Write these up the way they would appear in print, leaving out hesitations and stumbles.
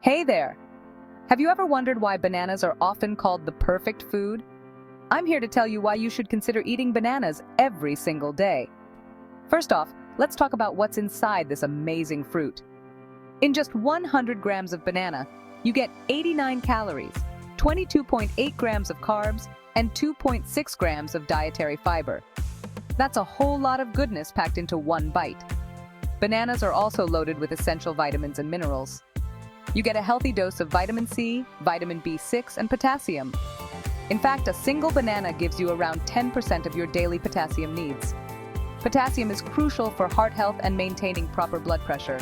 Hey there! Have you ever wondered why bananas are often called the perfect food? I'm here to tell you why you should consider eating bananas every single day. First off, let's talk about what's inside this amazing fruit. In just 100 grams of banana, you get 89 calories, 22.8 grams of carbs, and 2.6 grams of dietary fiber. That's a whole lot of goodness packed into one bite. Bananas are also loaded with essential vitamins and minerals. You get a healthy dose of vitamin C, vitamin B6, and potassium. In fact, a single banana gives you around 10% of your daily potassium needs. Potassium is crucial for heart health and maintaining proper blood pressure.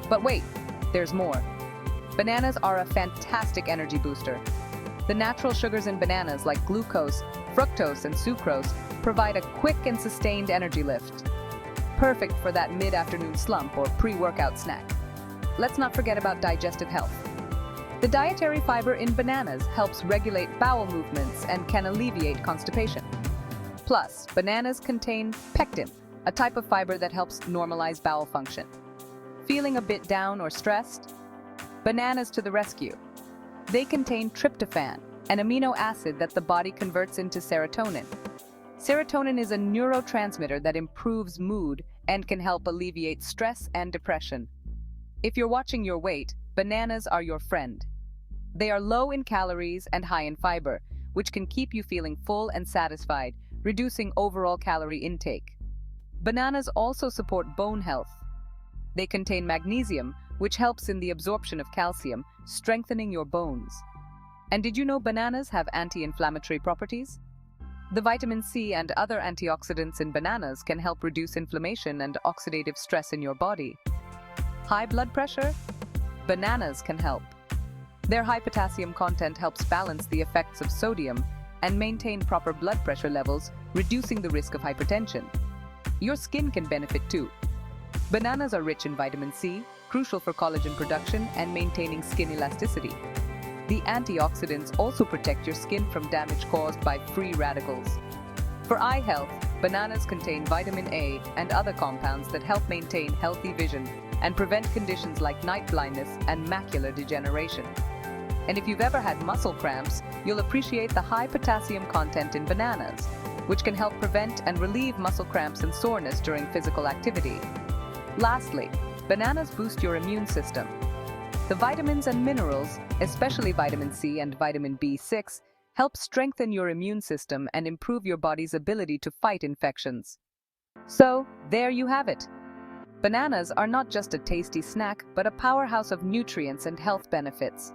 But wait, there's more. Bananas are a fantastic energy booster. The natural sugars in bananas like glucose, fructose, and sucrose provide a quick and sustained energy lift. Perfect for that mid-afternoon slump or pre-workout snack. Let's not forget about digestive health. The dietary fiber in bananas helps regulate bowel movements and can alleviate constipation. Plus, bananas contain pectin, a type of fiber that helps normalize bowel function. Feeling a bit down or stressed? Bananas to the rescue. They contain tryptophan, an amino acid that the body converts into serotonin. Serotonin is a neurotransmitter that improves mood and can help alleviate stress and depression. If you're watching your weight, bananas are your friend. They are low in calories and high in fiber, which can keep you feeling full and satisfied, reducing overall calorie intake. Bananas also support bone health. They contain magnesium, which helps in the absorption of calcium, strengthening your bones. And did you know bananas have anti-inflammatory properties? The vitamin C and other antioxidants in bananas can help reduce inflammation and oxidative stress in your body. High blood pressure? Bananas can help. Their high potassium content helps balance the effects of sodium and maintain proper blood pressure levels, reducing the risk of hypertension. Your skin can benefit too. Bananas are rich in vitamin C, crucial for collagen production and maintaining skin elasticity. The antioxidants also protect your skin from damage caused by free radicals. For eye health, bananas contain vitamin A and other compounds that help maintain healthy vision and prevent conditions like night blindness and macular degeneration. And if you've ever had muscle cramps, you'll appreciate the high potassium content in bananas, which can help prevent and relieve muscle cramps and soreness during physical activity. Lastly, bananas boost your immune system. The vitamins and minerals, especially vitamin C and vitamin B6, help strengthen your immune system and improve your body's ability to fight infections. So, there you have it. Bananas are not just a tasty snack, but a powerhouse of nutrients and health benefits.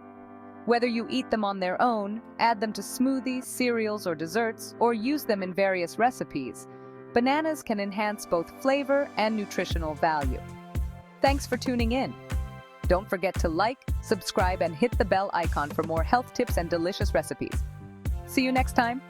Whether you eat them on their own, add them to smoothies, cereals, or desserts, or use them in various recipes, bananas can enhance both flavor and nutritional value. Thanks for tuning in. Don't forget to like, subscribe, and hit the bell icon for more health tips and delicious recipes. See you next time.